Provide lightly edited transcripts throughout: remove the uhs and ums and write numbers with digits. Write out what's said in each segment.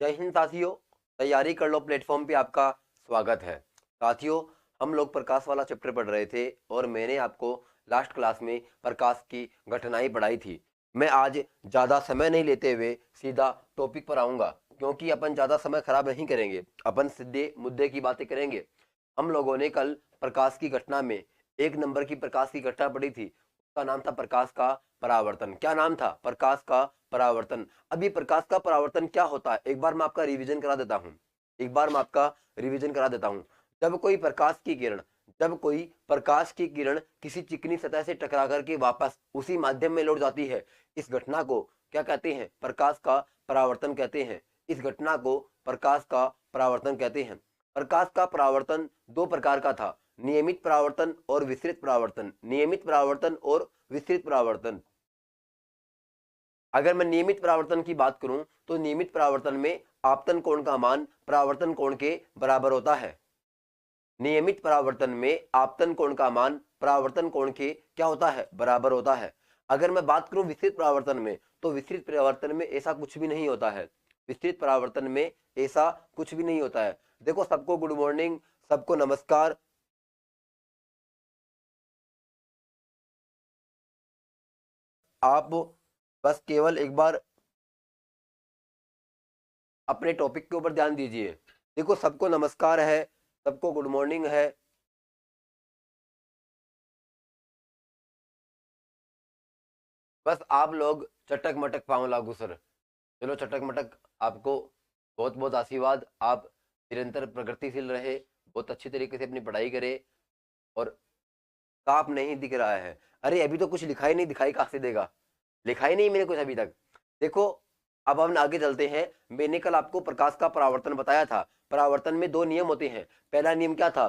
जय हिंद साथियों, तैयारी कर लो प्लेटफॉर्म पे आपका स्वागत है। साथियों, हम लोग प्रकाश वाला चैप्टर पढ़ रहे थे और मैंने आपको लास्ट क्लास में प्रकाश की घटनाएं पढ़ाई थी। मैं आज ज़्यादा समय नहीं लेते हुए सीधा टॉपिक पर आऊँगा, क्योंकि अपन ज़्यादा समय खराब नहीं करेंगे, अपन सीधे मुद्दे की बातें करेंगे। हम लोगों ने कल प्रकाश की घटना में एक नंबर की प्रकाश की घटना पढ़ी थी। उसका नाम था प्रकाश का परावर्तन। क्या नाम था? प्रकाश का परावर्तन। अब ये प्रकाश का परावर्तन क्या होता है, एक बार मैं आपका रिवीजन करा देता हूँ। जब कोई प्रकाश की किरण किसी चिकनी सतह से टकरा करके वापस उसी माध्यम में लौट जाती है, इस घटना को क्या कहते हैं? प्रकाश का परावर्तन कहते हैं। इस घटना को प्रकाश का परावर्तन कहते हैं। प्रकाश का परावर्तन दो प्रकार का था, नियमित परावर्तन और विस्तृत परावर्तन। नियमित परावर्तन और विस्तृत परावर्तन। अगर मैं नियमित परावर्तन की बात करूं तो नियमित परावर्तन में आपतन कोण का मान परावर्तन कोण के बराबर होता है। नियमित परावर्तन में आपतन कोण का मान परावर्तन कोण के क्या होता है? बराबर होता है। अगर मैं बात करूं विस्तृत परावर्तन में, तो विस्तृत परावर्तन में ऐसा कुछ भी नहीं होता है। विस्तृत परावर्तन में ऐसा कुछ भी नहीं होता है। देखो, सबको गुड मॉर्निंग, सबको नमस्कार। आप बस केवल एक बार अपने टॉपिक के ऊपर ध्यान दीजिए। देखो, सबको नमस्कार है, सबको गुड मॉर्निंग है। बस आप लोग चटक मटक पाँव लागू सर। चलो चटक मटक, आपको बहुत बहुत आशीर्वाद। आप निरंतर प्रगतिशील रहे, बहुत अच्छी तरीके से अपनी पढ़ाई करे। और साफ नहीं दिख रहा है? अरे अभी तो कुछ लिखा ही नहीं, दिखाई कहाँ से देगा? लिखा ही नहीं मैंने कुछ अभी तक। देखो, अब हम आगे चलते हैं। मैंने कल आपको प्रकाश का परावर्तन बताया था। परावर्तन में दो नियम होते हैं। पहला नियम क्या था?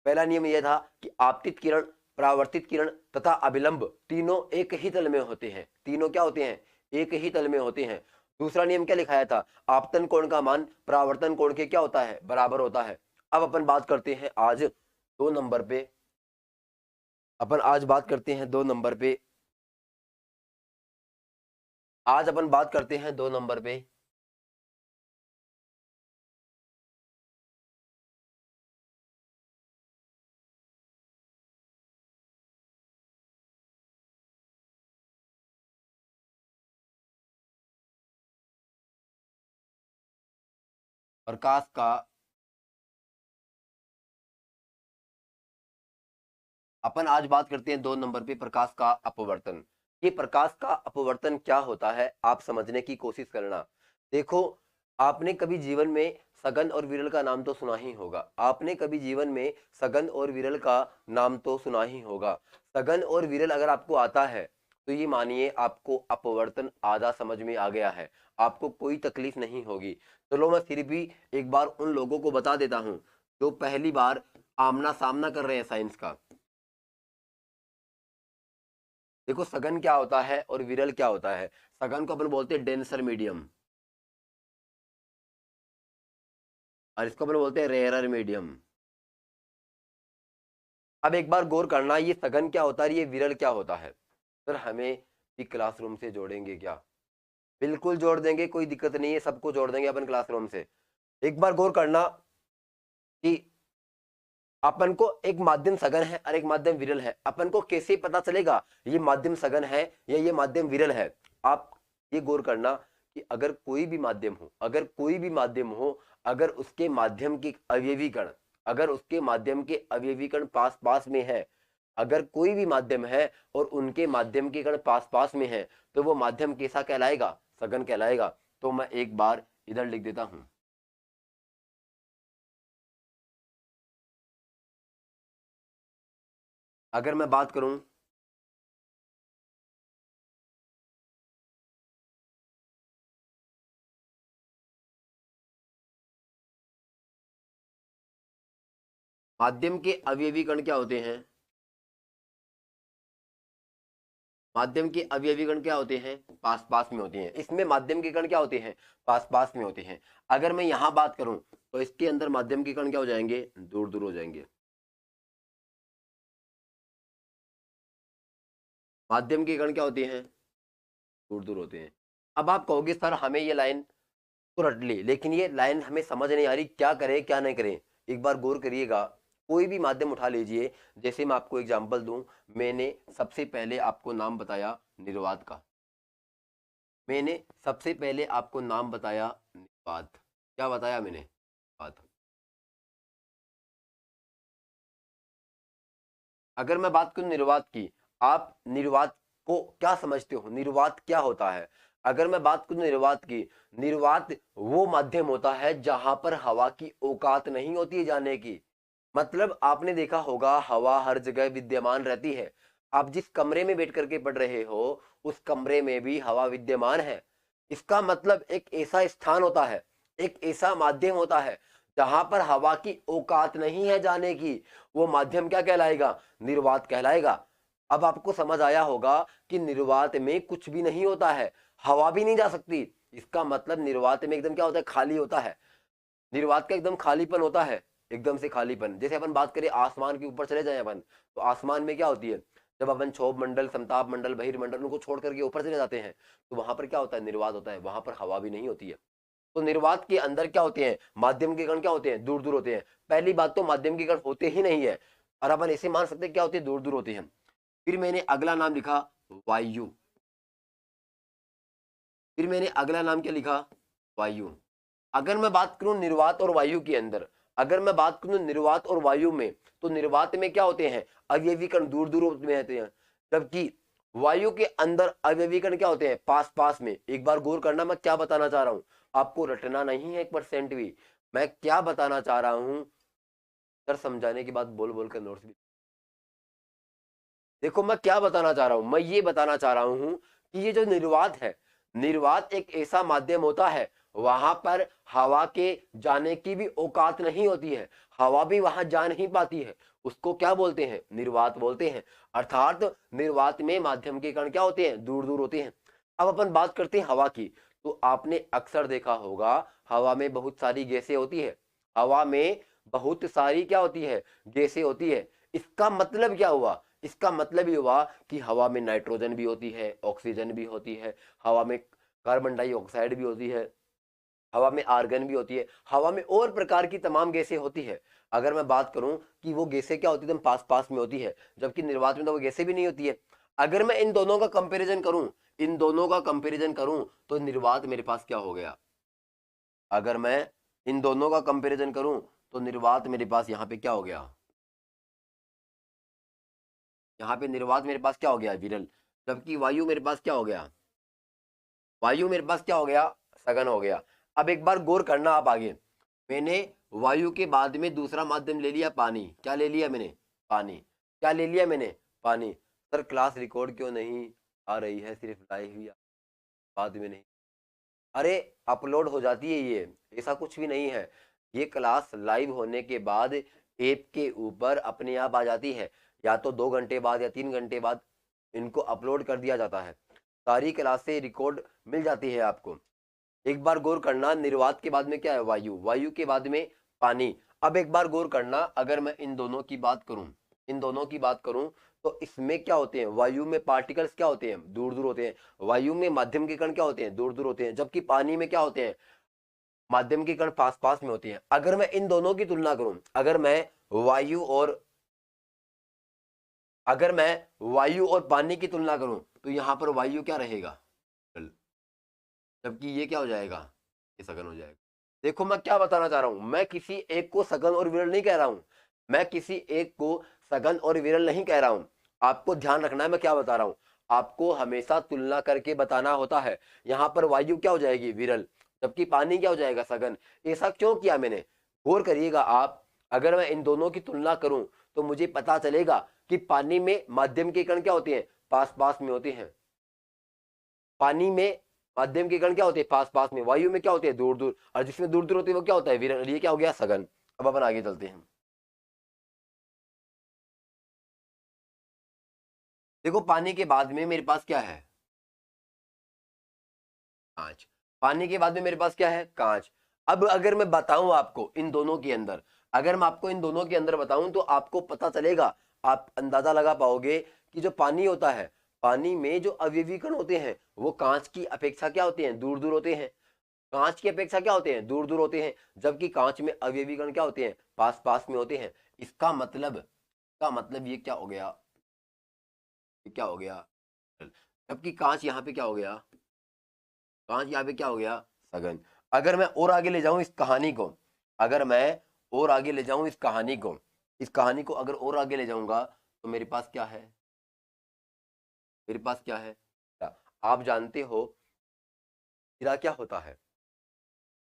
पहला नियम यह था कि आपतित किरण, परावर्तित किरण तथा अभिलंब तीनों एक ही तल में होते हैं। तीनों क्या होते हैं? एक ही तल में होते हैं। दूसरा नियम क्या लिखाया था? आपतन कोण का मान परावर्तन कोण के क्या होता है? बराबर होता है। अब अपन बात करते हैं आज 2 नंबर पे। आज अपन बात करते हैं 2 नंबर पे। प्रकाश का अपन आज बात करते हैं 2 नंबर पे, प्रकाश का अपवर्तन। ये प्रकाश का अपवर्तन क्या होता है, आप समझने की कोशिश करना। देखो, आपने कभी जीवन में सघन और विरल का नाम तो सुना ही होगा। आपने कभी जीवन में सघन और विरल का नाम तो सुना ही होगा। सघन और विरल अगर आपको आता है तो ये मानिए आपको अपवर्तन आधा समझ में आ गया है, आपको कोई तकलीफ नहीं होगी। चलो मैं फिर भी एक बार उन लोगों को बता देता हूं जो पहली बार आमना सामना कर रहे हैं साइंस का। देखो, सघन क्या होता है और विरल क्या होता है। सघन को अपन बोलते हैं डेंसर मीडियम, और इसको अपन बोलते हैं रेयरर मीडियम। अब एक बार गौर करना, ये सघन क्या होता है, ये विरल क्या होता है। सर हमें भी क्लासरूम से जोड़ेंगे क्या? बिल्कुल जोड़ देंगे, कोई दिक्कत नहीं है, सबको जोड़ देंगे अपन क्लासरूम से। एक बार गौर करना कि अपन को एक माध्यम सघन है और एक माध्यम विरल है। अपन को कैसे पता चलेगा ये माध्यम सघन है या ये माध्यम विरल है? आप ये गौर करना कि अगर कोई भी माध्यम हो, अगर उसके माध्यम के अवयवी कण, अगर उसके माध्यम के अवयवी कण पास पास में है, अगर कोई भी माध्यम है और उनके माध्यम के कण पास पास में है, तो वो माध्यम कैसा कहलाएगा? सघन कहलाएगा। तो मैं एक बार इधर लिख देता हूं। अगर मैं बात करूं माध्यम के अवयवी कण क्या होते हैं, माध्यम के अवयवी कण क्या होते हैं? पास पास में होते हैं। इसमें माध्यम के कण क्या होते हैं? पास पास में होते हैं। अगर मैं यहां बात करूं तो इसके अंदर माध्यम के कण क्या हो जाएंगे? दूर दूर हो जाएंगे। माध्यम के कण क्या होते हैं? दूर दूर होते हैं। अब आप कहोगे सर हमें ये लाइन तो रट ली, लेकिन ये लाइन हमें समझ नहीं आ रही, क्या करें क्या नहीं करें। एक बार गौर करिएगा, कोई भी माध्यम उठा लीजिए, जैसे मैं आपको एग्जांपल दूं, मैंने सबसे पहले आपको नाम बताया निर्वात का, मैंने सबसे पहले आपको नाम बताया निर्वात, क्या बताया मैंने, निर्वात। अगर मैं बात करूं निर्वात की, आप निर्वात को क्या समझते हो, निर्वात क्या होता है। अगर मैं बात करूं निर्वात की, निर्वात वो माध्यम होता है जहां पर हवा की औकात नहीं होती है जाने की। मतलब आपने देखा होगा हवा हर जगह विद्यमान रहती है, आप जिस कमरे में बैठ करके पढ़ रहे हो उस कमरे में भी हवा विद्यमान है। इसका मतलब एक ऐसा स्थान होता है, एक ऐसा माध्यम होता है जहां पर हवा की औकात नहीं है जाने की, वो माध्यम क्या कहलाएगा, निर्वात कहलाएगा। अब आपको समझ आया होगा कि निर्वात में कुछ भी नहीं होता है, हवा भी नहीं जा सकती। इसका मतलब निर्वात में एकदम क्या होता है, खाली होता है। निर्वात का एकदम खालीपन होता है, एकदम से खालीपन। जैसे अपन बात करें आसमान के ऊपर चले जाए अपन, तो आसमान में क्या होती है, जब अपन क्षोभ मंडल, समताप मंडल, बहिर्मंडल उनको छोड़ करके ऊपर चले जाते हैं, तो वहां पर क्या होता है, निर्वात होता है, वहां पर हवा भी नहीं होती है। तो निर्वात के अंदर क्या होते हैं, माध्यम के कण क्या होते हैं, दूर दूर होते हैं। पहली बात तो माध्यम के कण होते ही नहीं है, और अपन ऐसे मान सकते हैं क्या होते हैं, दूर दूर होते हैं। फिर मैंने अगला नाम लिखा वायु, फिर मैंने अगला नाम क्या लिखा, वायु। अगर मैं बात करूं निर्वात और वायु के अंदर, अगर मैं बात करूं निर्वात और वायु में, तो निर्वात में क्या होते हैं, अवयवी कण दूर दूर में रहते हैं, जबकि वायु के अंदर अवयवी कण क्या होते हैं, पास पास में। एक बार गौर करना मैं क्या बताना चाह रहा हूं, आपको रटना नहीं है 1% भी, मैं क्या बताना चाह रहा हूं। सर समझाने के बाद बोल बोल कर नोट्स भी, देखो मैं क्या बताना चाह रहा हूं, मैं ये बताना चाह रहा हूं कि ये जो निर्वात है, निर्वात एक ऐसा माध्यम होता है वहां पर हवा के जाने की भी औकात नहीं होती है, हवा भी वहां जा नहीं पाती है, उसको क्या बोलते हैं, निर्वात बोलते हैं। अर्थात निर्वात में माध्यम के कण क्या होते हैं, दूर दूर होते हैं। अब अपन बात करते हैं हवा की, तो आपने अक्सर देखा होगा हवा में बहुत सारी गैसें होती है, हवा में बहुत सारी क्या होती है, गैसें होती है। इसका मतलब क्या हुआ, इसका मतलब ये हुआ कि हवा में नाइट्रोजन भी होती है, ऑक्सीजन भी होती है, हवा में कार्बन डाइऑक्साइड भी होती है, हवा में आर्गन भी होती है, हवा में और प्रकार की तमाम गैसें होती है। अगर मैं बात करूं कि वो गैसें क्या होती है, एकदम पास पास में होती है, जबकि निर्वात में तो वो गैसें भी नहीं होती है। अगर मैं इन दोनों का कंपैरिजन करूं, इन दोनों का कंपैरिजन करूं, तो निर्वात मेरे पास क्या हो गया, अगर मैं इन दोनों का कंपैरिजन करूं, तो निर्वात मेरे पास यहाँ पे क्या हो गया, यहाँ पे निर्वात मेरे पास क्या हो गया, विरल। जबकि वायु मेरे पास क्या हो गया, वायु मेरे पास क्या हो गया, सघन हो गया। अब एक बार गौर करना आप आगे, मैंने वायु के बाद में दूसरा माध्यम ले लिया पानी, क्या ले लिया मैंने, पानी, क्या ले लिया मैंने, पानी। सर क्लास रिकॉर्ड क्यों नहीं आ रही है, सिर्फ लाइव ही बाद में नहीं, अरे अपलोड हो जाती है ये, ऐसा कुछ भी नहीं है। ये क्लास लाइव होने के बाद ऐप के ऊपर अपने आप आ जाती है, या तो 2 घंटे बाद या 3 घंटे बाद इनको अपलोड कर दिया जाता है, सारी क्लासें रिकॉर्ड मिल जाती है आपको। एक बार गौर करना, निर्वात के बाद में क्या है, वायु, वायु के बाद में पानी। अब एक बार गौर करना, अगर मैं इन दोनों की बात करूं, इन दोनों की बात करूं, तो इसमें क्या होते हैं, वायु में पार्टिकल्स क्या होते हैं, दूर दूर होते हैं, वायु में माध्यम के कण क्या होते हैं, दूर दूर होते हैं, जबकि पानी में क्या होते हैं, माध्यम के कण पास पास में होते हैं। अगर मैं इन दोनों की तुलना करूं, अगर मैं वायु और अगर मैं वायु और पानी की तुलना करूं, तो यहां पर वायु क्या रहेगा, जबकि ये क्या हो जाएगा, ये सघन हो जाएगा। देखो मैं क्या बताना चाह रहा हूं, मैं किसी एक को सघन और विरल नहीं कह रहा हूं, मैं किसी एक को सघन और विरल नहीं कह रहा हूं। आपको ध्यान रखना है मैं क्या बता रहा हूं, आपको हमेशा तुलना करके बताना होता है। यहां पर वायु क्या हो जाएगी, विरल, जबकि पानी क्या हो जाएगा, सघन। ऐसा क्यों किया मैंने, गौर करिएगा आप। अगर मैं इन दोनों की तुलना करूं, तो मुझे पता चलेगा कि पानी में माध्यम के कण क्या होते हैं, पास पास में होते हैं, पानी में माध्यम के कण क्या होते हैं, पास पास में। वायु में क्या होते हैं, दूर दूर, और जिसमें दूर दूर होते हैं वो क्या होता है, विरल। ये क्या हो गया, सघन। अब अपन आगे चलते हैं। देखो पानी के बाद में मेरे पास क्या है, कांच। पानी के बाद में मेरे पास क्या है, कांच। अब अगर मैं बताऊं आपको इन दोनों के अंदर, अगर मैं आपको इन दोनों के अंदर बताऊं, तो आपको पता चलेगा, आप अंदाजा लगा पाओगे कि जो पानी होता है, पानी में जो अवयवी कण होते हैं वो कांच की अपेक्षा क्या होते हैं, दूर दूर होते हैं। कांच की अपेक्षा क्या होते हैं, दूर दूर होते हैं, जबकि कांच में अवयवी कण क्या होते हैं, पास पास में होते हैं। इसका मतलब ये क्या हो गया, ये क्या हो गया, जबकि कांच यहाँ पे क्या हो गया, कांच यहाँ पे क्या हो गया, सघन। अगर मैं और आगे ले जाऊं इस कहानी को, अगर मैं और आगे ले जाऊं इस कहानी को अगर और आगे ले जाऊंगा तो मेरे पास क्या है, मेरे पास क्या है, आप जानते हो हीरा क्या होता है,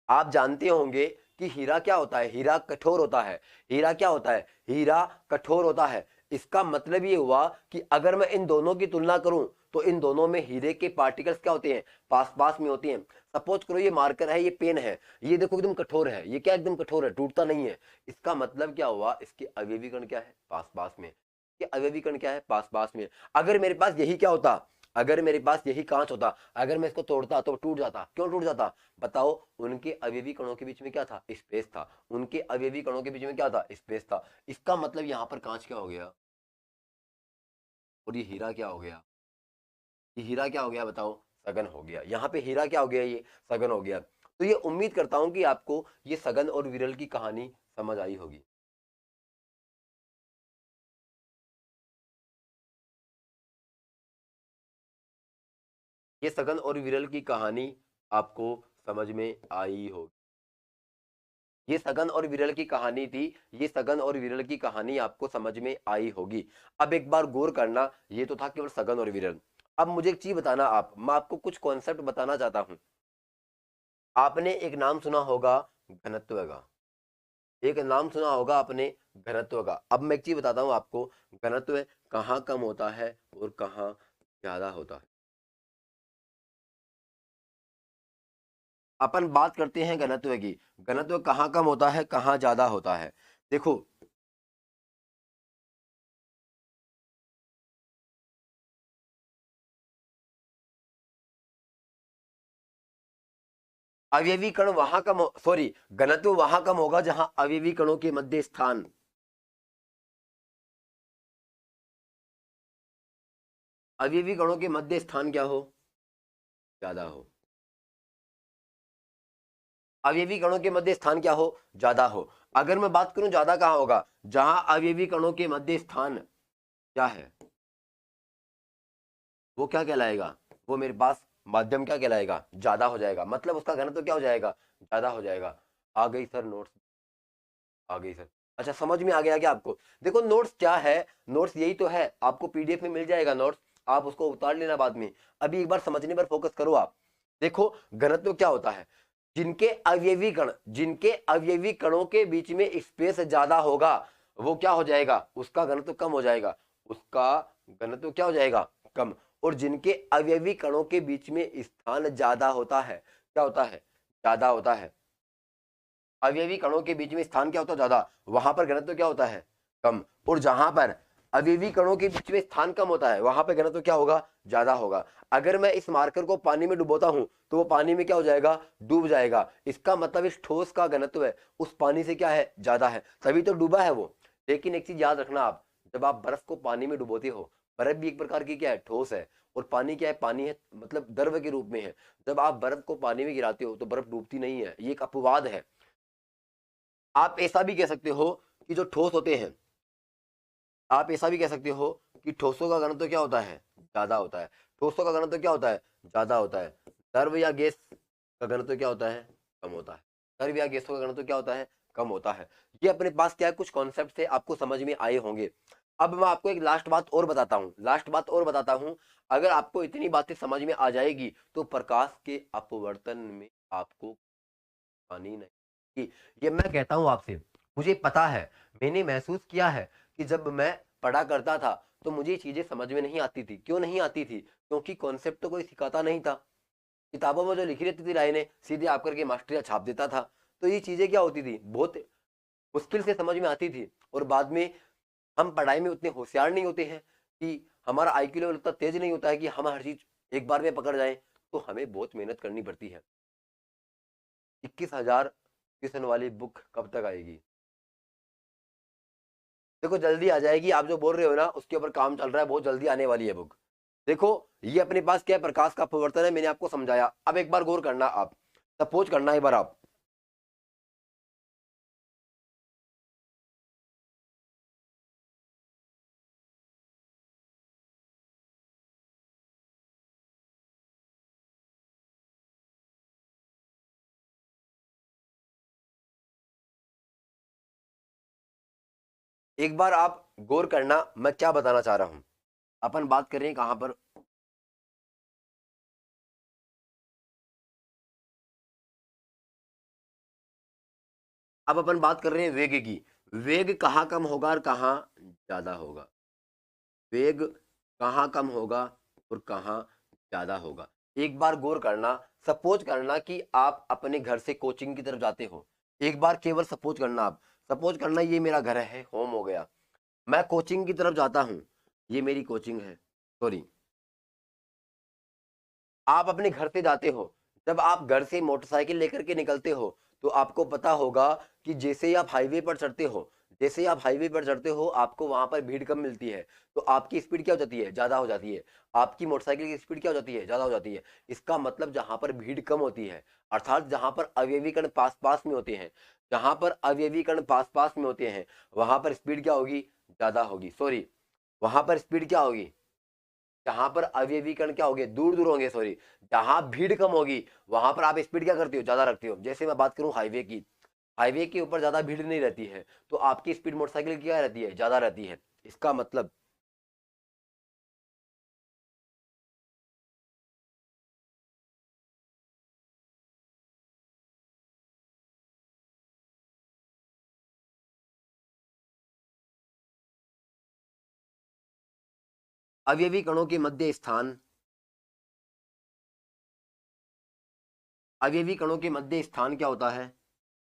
आप जानते होंगे कि हीरा क्या होता है, हीरा कठोर होता है। हीरा क्या होता है, हीरा कठोर होता है। इसका मतलब ये हुआ कि अगर मैं इन दोनों की तुलना करूं तो इन दोनों में हीरे के पार्टिकल्स क्या होते हैं, पास पास में होते हैं। सपोज करो ये मार्कर है, ये पेन है, ये देखो एकदम कठोर है, ये क्या एकदम कठोर है, टूटता नहीं है। इसका मतलब क्या हुआ, इसके अवयवी कण क्या है, पास पास में। ये अवयवी कण क्या है, पास पास में। अगर मेरे पास यही क्या होता, अगर मेरे पास यही कांच होता, अगर मैं इसको तोड़ता तो टूट जाता। क्यों टूट जाता, बताओ, उनके अवयवी कणों के बीच में क्या था, स्पेस था। उनके अवयवी कणों के बीच में क्या था, स्पेस था। इसका मतलब यहां पर कांच क्या हो गया और ये हीरा क्या हो गया, ये हीरा क्या हो गया, बताओ, सघन हो गया। यहाँ पे हीरा क्या हो गया, ये सघन हो गया। तो ये उम्मीद करता हूं कि आपको ये सघन और विरल की कहानी समझ आई होगी। ये सघन और विरल की कहानी आपको समझ में आई होगी। ये सगन और विरल की कहानी थी, ये सगन और विरल की कहानी आपको समझ में आई होगी। अब एक बार गौर करना, ये तो था केवल सगन और विरल। अब मुझे एक चीज बताना, मैं आपको कुछ कॉन्सेप्ट बताना चाहता हूं। आपने एक नाम सुना होगा घनत्व का, एक नाम सुना होगा आपने घनत्व का। अब मैं एक चीज बताता हूं आपको, घनत्व कहाँ कम होता है और कहाँ ज्यादा होता है। अपन बात करते हैं घनत्व की, घनत्व कहाँ कम होता है, कहाँ ज्यादा होता है। देखो, अवयवी कण वहां कम, सॉरी, घनत्व वहां कम होगा जहां अवयवी कणों के मध्य स्थान, अवयवी कणों के मध्य स्थान क्या हो, ज्यादा हो। अवयवी कणों के मध्य स्थान क्या हो, ज्यादा हो। अगर मैं बात करूं ज्यादा कहां होगा, जहां अवयवी कणों के मध्य स्थान क्या है, वो क्या कहलाएगा, वो मेरे पास माध्यम क्या कहलाएगा, ज्यादा हो जाएगा। मतलब उसका घनत्व क्या हो जाएगा, ज्यादा हो जाएगा। आ गई सर नोट्स, आ गई सर। अच्छा, समझ में आ गया क्या आपको। देखो नोट्स क्या है, नोट्स यही तो है, आपको पीडीएफ में मिल जाएगा नोट्स, आप उसको उतार लेना बाद में। अभी एक बार समझने पर फोकस करो आप। देखो घनत्व क्या होता है, जिनके अवयवी कणों के बीच में स्पेस ज्यादा होगा वो क्या हो जाएगा, उसका घनत्व कम हो जाएगा, उसका घनत्व क्या हो जाएगा, कम। और जिनके अवयवी कणों के बीच में स्थान ज्यादा होता है, क्या होता है, ज्यादा होता है। अवयवी कणों के बीच में स्थान क्या होता है, ज्यादा, वहां पर घनत्व क्या होता है, कम। और जहां पर अवयवी कणों के बीच में स्थान कम होता है वहां पर घनत्व क्या होगा, ज्यादा होगा। अगर मैं इस मार्कर को पानी में डुबोता हूं तो वो पानी में क्या हो जाएगा, डूब जाएगा। इसका मतलब इस ठोस का घनत्व है उस पानी से क्या है, ज्यादा है, तभी तो डूबा है वो। लेकिन एक चीज याद रखना आप, जब आप बर्फ को पानी में डुबोते हो, बर्फ भी एक प्रकार की क्या है, ठोस है। और पानी क्या है, पानी है मतलब द्रव के रूप में है। जब आप बर्फ को पानी में गिराते हो तो बर्फ डूबती नहीं है, ये एक अपवाद है। आप ऐसा भी कह सकते हो कि जो ठोस होते हैं, आप ऐसा भी कह सकते हो कि ठोसों का घनत्व क्या होता है, ज्यादा होता है। ठोसों का घनत्व क्या होता है, ज्यादा होता है। द्रव या गैस का घनत्व क्या होता है, कम होता है। द्रव या गैसों का घनत्व क्या होता है, कम होता है। ये अपने पास क्या है, कुछ कॉन्सेप्ट थे, आपको समझ में आए होंगे। अब मैं आपको एक लास्ट बात और बताता हूं, लास्ट बात और बताता हूं। अगर आपको इतनी बातें समझ में आ जाएगी तो प्रकाश के अपवर्तन में आपको पानी नहीं कि, ये मैं कहता हूं आपसे, मुझे पता है, मैंने महसूस किया है कि जब मैं पढ़ा करता था तो मुझे ये चीजें समझ में नहीं आती थी। क्यों नहीं आती थी, क्योंकि कॉन्सेप्ट तो कोई सिखाता नहीं था। किताबों में जो लिखी रहती थी लाइनें सीधे आप करके मास्टर छाप देता था। तो ये चीजें क्या होती थी, बहुत मुश्किल से समझ में आती थी। और बाद में हम पढ़ाई में उतने होशियार नहीं होते हैं कि हमारा आईक्यू लेवल उतना तेज नहीं होता है कि हम हर चीज एक बार में पकड़ जाए। तो हमें बहुत मेहनत करनी पड़ती है। 21,000 क्वेश्चन वाली बुक कब तक आएगी, देखो जल्दी आ जाएगी। आप जो बोल रहे हो ना उसके ऊपर काम चल रहा है, बहुत जल्दी आने वाली है बुक। देखो ये अपने पास क्या है, प्रकाश का अपवर्तन है, मैंने आपको समझाया। अब एक बार गौर करना आप, सपोज करना एक बार आप, एक बार आप गौर करना मैं क्या बताना चाह रहा हूं। अपन बात कर रहे हैं कहां पर, अब अपन बात कर रहे हैं वेग की। वेग कहाँ कम होगा और कहाँ ज्यादा होगा, वेग कहाँ कम होगा और कहाँ ज्यादा होगा। एक बार गौर करना, सपोज करना कि आप अपने घर से कोचिंग की तरफ जाते हो। एक बार केवल सपोज करना आप, सपोज करना ये मेरा घर है, होम हो गया, मैं कोचिंग की तरफ जाता हूं, ये मेरी कोचिंग है, सॉरी, आप अपने घर से जाते हो। जब आप घर से मोटरसाइकिल लेकर के निकलते हो तो आपको पता होगा कि जैसे ही आप हाईवे पर चढ़ते हो, जैसे ही आप हाईवे पर चढ़ते हो आपको वहां पर भीड़ कम मिलती है, तो आपकी स्पीड क्या हो जाती है, ज्यादा हो जाती है। आपकी मोटरसाइकिल की स्पीड क्या हो जाती है, ज्यादा हो जाती है। इसका मतलब जहां पर भीड़ कम होती है, अर्थात जहां पर अवयवी कण पास पास में होते हैं, जहां पर अवयवी कण पास पास में होते हैं वहां पर स्पीड क्या होगी, ज्यादा होगी, सॉरी, वहां पर स्पीड क्या होगी, जहां पर अवयवी कण क्या होंगे, दूर दूर होंगे, सॉरी, जहां भीड़ कम होगी वहां पर आप स्पीड क्या करते हो, ज्यादा रखते हो। जैसे मैं बात करूं हाईवे की, हाईवे के ऊपर ज्यादा भीड़ नहीं रहती है, तो आपकी स्पीड मोटरसाइकिल की क्या रहती है, ज्यादा रहती है। इसका मतलब अवयवी कणों के मध्य स्थान, अवयवी कणों के मध्य स्थान क्या होता है,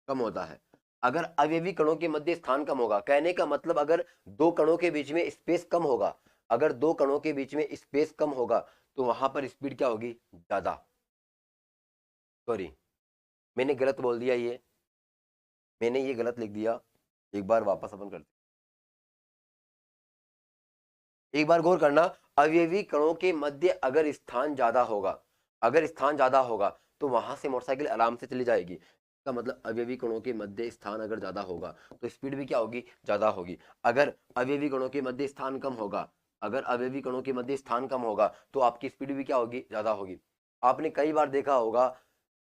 कम होता है। अगर अवयवी कणों के मध्य स्थान कम होगा, कहने का मतलब अगर दो कणों के बीच में स्पेस कम होगा, अगर दो कणों के बीच में स्पेस कम होगा तो वहां पर स्पीड क्या होगी, ज्यादा। सॉरी, मैंने गलत बोल दिया, ये मैंने ये गलत लिख दिया। एक बार वापस अपन करते, एक बार गौर करना, अवयवी कणों के मध्य अगर स्थान ज्यादा होगा, अगर स्थान ज्यादा होगा तो वहां से मोटरसाइकिल आराम से चली जाएगी। इसका मतलब अवयवी कणों के मध्य स्थान अगर ज्यादा होगा तो स्पीड भी क्या होगी, ज्यादा होगी। अगर अवयवी कणों के मध्य स्थान कम होगा, अगर अवयवी कणों के मध्य स्थान कम होगा तो आपकी स्पीड भी क्या होगी, ज्यादा होगी। आपने कई बार देखा होगा,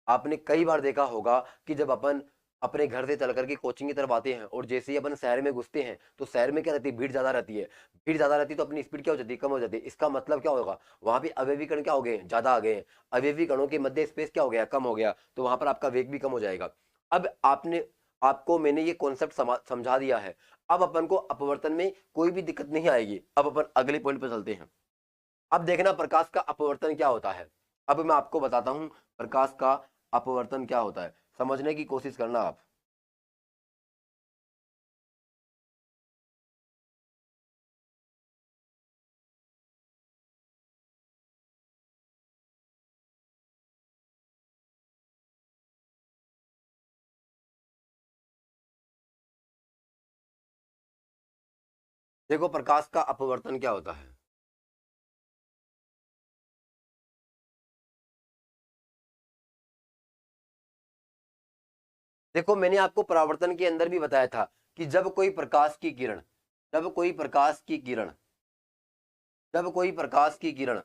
आपने कई बार देखा होगा कि जब अपन अपने घर से चल करके कोचिंग की तरफ आते हैं और जैसे ही अपन शहर में घुसते हैं तो शहर में क्या रहती है, भीड़ ज्यादा रहती है। भीड़ ज्यादा रहती है तो अपनी स्पीड क्या हो जाती है, कम हो जाती है। इसका मतलब क्या होगा, वहां पे अवयवी कण क्या हो गए, ज्यादा आ गए हैं। अवयवी कणों के मध्य स्पेस क्या हो गया, कम हो गया, तो वहां पर आपका वेग भी कम हो जाएगा। अब आपने, आपको मैंने ये कॉन्सेप्ट समझा दिया है। अब अपन को अपवर्तन में कोई भी दिक्कत नहीं आएगी। अब अपन अगले पॉइंट पर चलते हैं। अब देखना प्रकाश का अपवर्तन क्या होता है। अब मैं आपको बताता हूं प्रकाश का अपवर्तन क्या होता है, समझने की कोशिश करना आप। देखो प्रकाश का अपवर्तन क्या होता है। देखो मैंने आपको परावर्तन के अंदर भी बताया था कि जब कोई प्रकाश की किरण, जब कोई प्रकाश की किरण, जब कोई प्रकाश की किरण,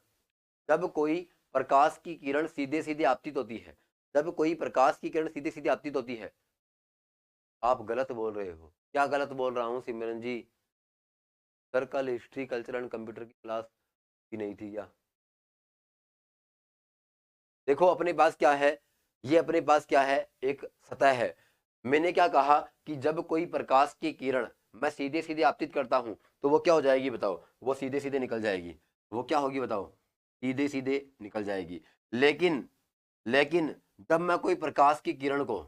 जब कोई प्रकाश की किरण सीधे सीधे आपतित होती है, जब कोई प्रकाश की किरण सीधे सीधे आपतित होती है। आप गलत बोल रहे हो। क्या गलत बोल रहा हूँ सिमरन जी, सर कल हिस्ट्री कल्चर एंड कंप्यूटर की क्लास की नहीं थी क्या। देखो अपने पास क्या है, ये अपने पास क्या है, एक सतह है। मैंने क्या कहा कि जब कोई प्रकाश की किरण मैं सीधे सीधे आपतित करता हूं तो वो क्या हो जाएगी बताओ, वो सीधे सीधे निकल जाएगी। वो क्या होगी बताओ, सीधे सीधे निकल जाएगी। लेकिन, लेकिन जब मैं कोई प्रकाश की किरण को,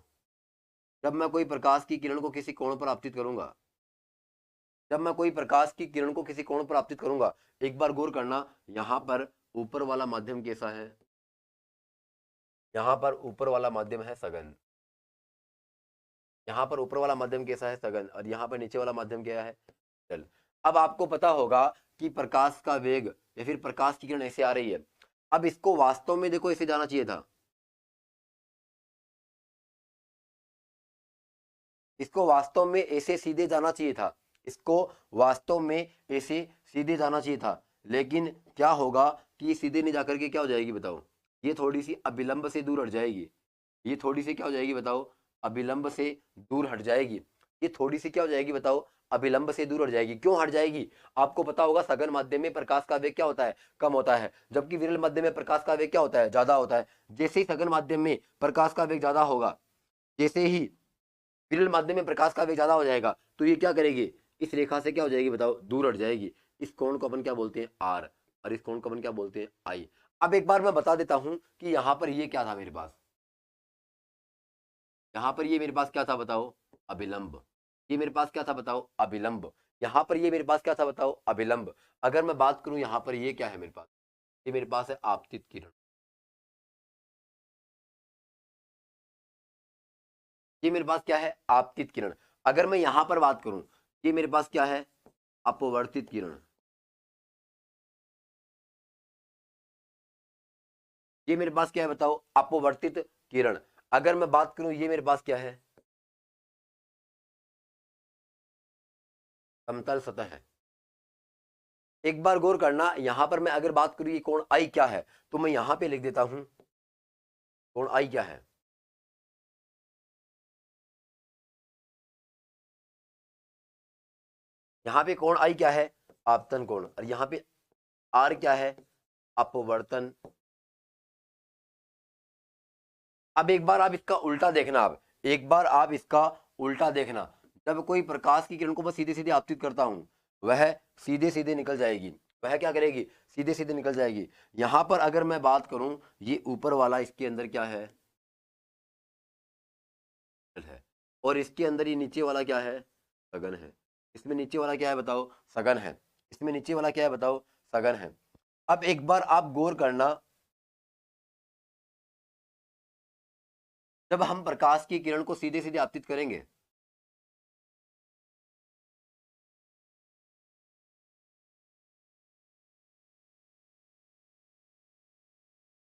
जब मैं कोई प्रकाश की किरण को किसी कोण पर आपतित करूंगा, जब मैं कोई प्रकाश की किरण को किसी कोण पर आपतित करूंगा, एक बार गौर करना, यहां पर ऊपर वाला माध्यम कैसा है, यहां पर ऊपर वाला माध्यम है सघन, यहाँ पर ऊपर वाला माध्यम कैसा है, सघन, और यहाँ पर नीचे वाला माध्यम क्या है, जल। अब आपको पता होगा कि प्रकाश का वेग या फिर प्रकाश की किरण ऐसे आ रही है। अब इसको वास्तव में देखो ऐसे जाना चाहिए था, इसको वास्तव में ऐसे सीधे जाना चाहिए था, इसको वास्तव में ऐसे सीधे जाना चाहिए था, लेकिन क्या होगा कि ये सीधे नहीं जाकर के क्या हो जाएगी बताओ, ये थोड़ी सी अभिलंब से दूर हट जाएगी, ये थोड़ी सी क्या हो जाएगी बताओ, अभिलंब से दूर हट जाएगी, ये थोड़ी सी क्या हो जाएगी बताओ, अभिलंब से दूर हट जाएगी। क्यों हट जाएगी? आपको पता होगा सघन माध्यम में प्रकाश का वेग क्या होता है, कम होता है, जबकि विरल माध्यम में प्रकाश का वेग क्या होता है, ज्यादा होता है। जैसे ही सघन माध्यम में प्रकाश का वेग ज्यादा होगा, जैसे ही विरल माध्यम में प्रकाश का वेग ज्यादा हो जाएगा, तो ये क्या करेगी, इस रेखा से क्या हो जाएगी बताओ, दूर हट जाएगी। इस कोण को अपन क्या बोलते हैं, आर, और इस कोण को अपन क्या बोलते हैं, आई। अब एक बार मैं बता देता हूं कि यहां पर ये क्या था मेरे पास, यहां पर ये मेरे पास क्या था बताओ, अभिलंब। ये मेरे पास क्या था बताओ, अभिलंब। यहां पर ये मेरे पास क्या था बताओ, अभिलंब। अगर मैं बात करूं यहां पर ये क्या है मेरे पास, ये मेरे पास है आपतित किरण। ये मेरे पास क्या है, आपतित किरण। अगर मैं यहां पर बात करूं, ये मेरे पास क्या है, अपवर्तित किरण। ये मेरे पास क्या है बताओ, अपवर्तित किरण। अगर मैं बात करूं, ये मेरे पास क्या है, समतल सतह है। एक बार गौर करना, यहां पर मैं अगर बात करूं ये कोण आई क्या है, तो मैं यहां पे लिख देता हूं कोण आई क्या है। यहां पे कोण आई क्या है, आपतन कोण, और यहां पे आर क्या है, अपवर्तन। अब एक बार आप इसका उल्टा देखना, अब एक बार आप इसका उल्टा देखना। जब कोई प्रकाश की किरण को मैं सीधे सीधे आपतित करता हूं, वह सीधे सीधे निकल जाएगी, वह क्या करेगी, सीधे सीधे निकल जाएगी। यहां पर अगर मैं बात करूं, ये ऊपर वाला इसके अंदर क्या है, है, और इसके अंदर ये नीचे वाला क्या है, सघन है। इसमें नीचे वाला क्या है बताओ, सघन है। इसमें नीचे वाला क्या है बताओ, सघन है। अब एक बार आप गौर करना, जब हम प्रकाश की किरण को सीधे सीधे आपतित करेंगे,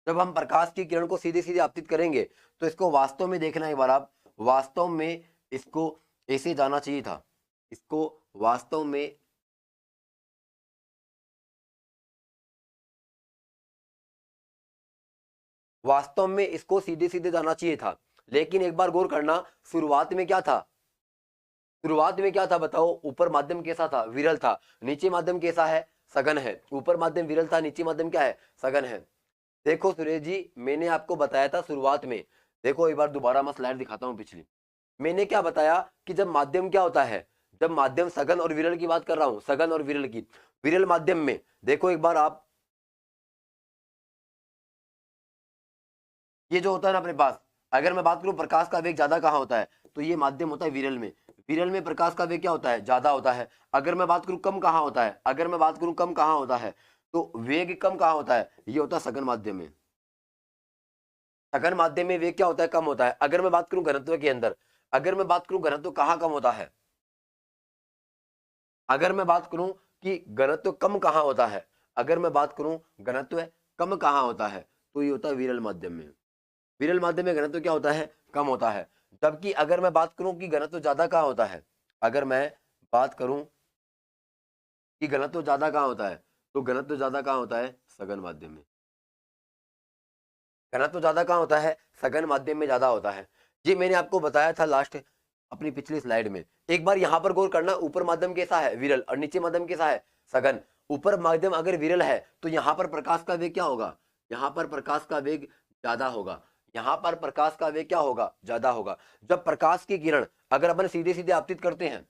जब हम प्रकाश की किरण को सीधे सीधे आपतित करेंगे, तो इसको वास्तव में देखना एक बार आप, वास्तव में इसको ऐसे जाना चाहिए था, इसको वास्तव में वास्तव में इसको सीधे सीधे जाना चाहिए था। लेकिन एक बार गौर करना, शुरुआत में क्या था, शुरुआत में क्या था बताओ, ऊपर माध्यम कैसा था, विरल था, नीचे माध्यम कैसा है, सघन है। ऊपर माध्यम विरल था, नीचे माध्यम क्या है, सघन है। देखो सुरेश जी, मैंने आपको बताया था शुरुआत में, देखो एक बार दोबारा मैं स्लाइड दिखाता हूं पिछली। मैंने क्या बताया कि जब माध्यम क्या होता है, जब माध्यम सघन और विरल की बात कर रहा हूं, सघन और विरल की, विरल माध्यम में देखो एक बार आप, ये जो होता है ना अपने पास, अगर मैं बात करूं प्रकाश का वेग ज्यादा कहां होता है, तो ये माध्यम होता है विरल में। विरल में प्रकाश का वेग क्या होता है, ज्यादा होता है। अगर मैं बात करूं कम कहां होता है, अगर मैं बात करूं कम कहां होता है, तो वेग कम कहां होता है, ये होता है सघन माध्यम में। सघन माध्यम में वेग क्या होता है, कम होता है। अगर मैं बात करूं घनत्व के अंदर, अगर मैं बात करूं घनत्व कहां कम होता है, अगर मैं बात करूं कि घनत्व कम कहां होता है, अगर मैं बात करूं घनत्व कम कहां होता है, तो ये होता है विरल माध्यम में। विरल माध्यम में घनत्व क्या होता है, कम होता है। जबकि अगर मैं बात करूं कि घनत्व ज्यादा कहां होता है, अगर मैं बात करूं कि घनत्व ज्यादा कहां होता है, तो घनत्व ज्यादा कहां होता है, सघन माध्यम में। घनत्व ज्यादा कहां होता है, सघन माध्यम में ज्यादा होता है। ये मैंने आपको बताया था लास्ट अपनी पिछली स्लाइड में। एक बार यहां पर गौर करना, ऊपर माध्यम कैसा है, विरल, और नीचे माध्यम कैसा है, सघन। ऊपर माध्यम अगर विरल है, तो यहां पर प्रकाश का वेग क्या होगा, यहां पर प्रकाश का वेग ज्यादा होगा, यहां पर प्रकाश का वेग क्या होगा, ज्यादा होगा। जब प्रकाश की किरण अगर अपन सीधे सीधे आपतित करते हैं,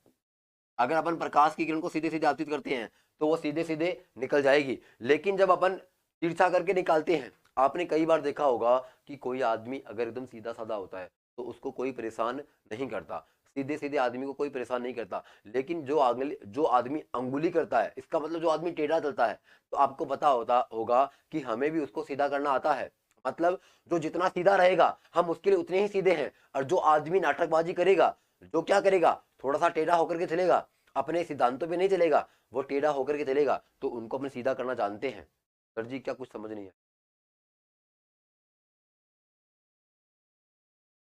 अगर अपन प्रकाश की किरण को सीधे सीधे आपतित करते हैं, तो वो सीधे सीधे निकल जाएगी। लेकिन जब अपन तिरछा करके निकालते हैं, आपने कई बार देखा होगा कि कोई आदमी अगर एकदम सीधा साधा होता है, तो उसको कोई परेशान नहीं करता, सीधे सीधे आदमी को कोई परेशान नहीं करता। लेकिन जो आदमी अंगुली करता है, इसका मतलब जो आदमी टेढ़ा चलता है, तो आपको पता होता होगा कि हमें भी उसको सीधा करना आता है। मतलब जो जितना सीधा रहेगा, हम उसके लिए उतने ही सीधे हैं। और जो आदमी नाटकबाजी करेगा, जो क्या करेगा, थोड़ा सा टेढ़ा होकर के चलेगा, अपने सिद्धांतों पे नहीं चलेगा, वो टेढ़ा होकर के चलेगा, तो उनको अपने सीधा करना जानते हैं। सर जी क्या कुछ समझ नहीं है?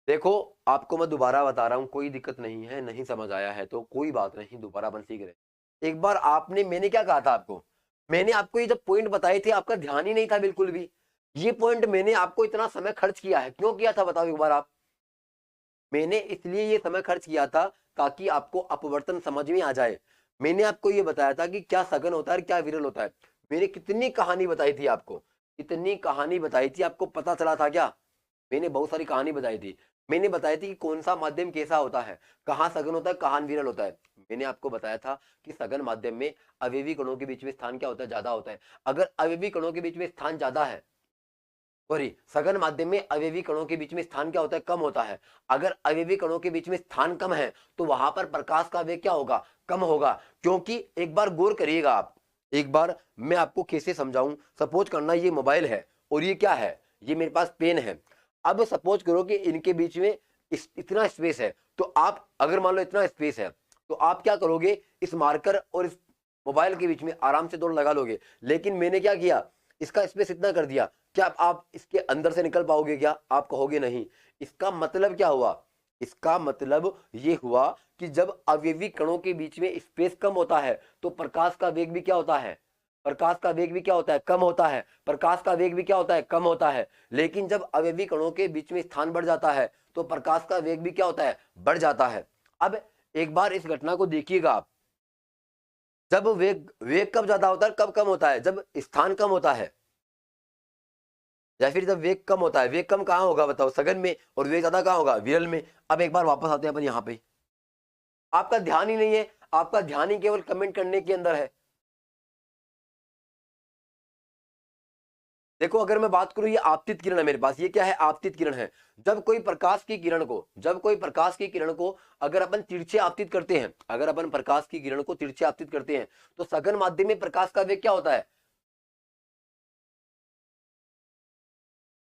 देखो, आपको मैं दोबारा बता रहा हूँ, कोई दिक्कत नहीं है, नहीं समझ आया है तो कोई बात नहीं, दोबारा अपन सीख रहे। एक बार आपने, मैंने क्या कहा था आपको, मैंने आपको ये जब पॉइंट बताए थे आपका ध्यान ही नहीं था बिल्कुल भी। ये पॉइंट मैंने आपको इतना समय खर्च किया है, क्यों किया था बताओ एक बार आप। मैंने इसलिए ये समय खर्च किया था ताकि आपको अपवर्तन समझ में आ जाए। मैंने आपको ये बताया था कि क्या सघन होता है और क्या विरल होता है। मैंने कितनी कहानी बताई थी आपको, कितनी कहानी बताई थी, आपको पता चला था क्या? मैंने बहुत सारी कहानी बताई थी। मैंने बताई थी कि कौन सा माध्यम कैसा होता है, कहाँ सघन होता है, कहाँ विरल होता है। मैंने आपको बताया था कि सघन माध्यम में अवयवी कणों के बीच में स्थान क्या होता है, ज्यादा होता है। अगर अवयवी कणों के बीच में स्थान ज्यादा है, सॉरी, सघन माध्यम में अवयवी कणों के बीच में स्थान क्या होता है, कम होता है। अगर अवयवी कणों के बीच में स्थान कम है तो वहां पर प्रकाश का वेग क्या होगा, कम होगा। क्योंकि एक बार गौर करिएगा आप, एक बार मैं आपको कैसे समझाऊं। सपोज करना ये मोबाइल है और ये क्या है, ये मेरे पास पेन है। अब सपोज करो कि इनके बीच में इतना स्पेस है, तो आप अगर मान लो इतना स्पेस है तो आप क्या करोगे, इस मार्कर और इस मोबाइल के बीच में आराम से दौड़ लगा लोगे। लेकिन मैंने क्या किया, इसका स्पेस इतना कर दिया, क्या आप इसके अंदर से निकल पाओगे क्या, आप कहोगे नहीं। इसका मतलब क्या हुआ, इसका मतलब ये हुआ कि जब अवयवी कणों के बीच में स्पेस कम होता है तो प्रकाश का वेग भी क्या होता है, प्रकाश का वेग भी क्या होता है, कम होता है। प्रकाश का वेग भी क्या होता है, कम होता है। लेकिन जब अवयवी कणों के बीच में स्थान बढ़ जाता है तो प्रकाश का वेग भी क्या होता है, बढ़ जाता है। अब एक बार इस घटना को देखिएगा आप, जब वेग वेग कब ज्यादा होता है, कब कम होता है, जब स्थान कम होता है, या फिर जब वेग कम होता है। वेग कम कहाँ होगा बताओ, सघन में, और वेग ज्यादा कहाँ होगा, विरल में। अब एक बार वापस आते हैं अपन यहाँ पे, आपका ध्यान ही नहीं है, आपका ध्यान ही केवल कमेंट करने के अंदर है। देखो अगर मैं बात करूं, ये आपतित किरण है मेरे पास, ये क्या है, आपतित किरण है। जब कोई प्रकाश की किरण को, जब कोई प्रकाश की किरण को अगर अपन तिरछे आपतित करते हैं, अगर अपन प्रकाश की किरण को तिरछे आपतित करते हैं तो सघन माध्यम में प्रकाश का वेग क्या होता है।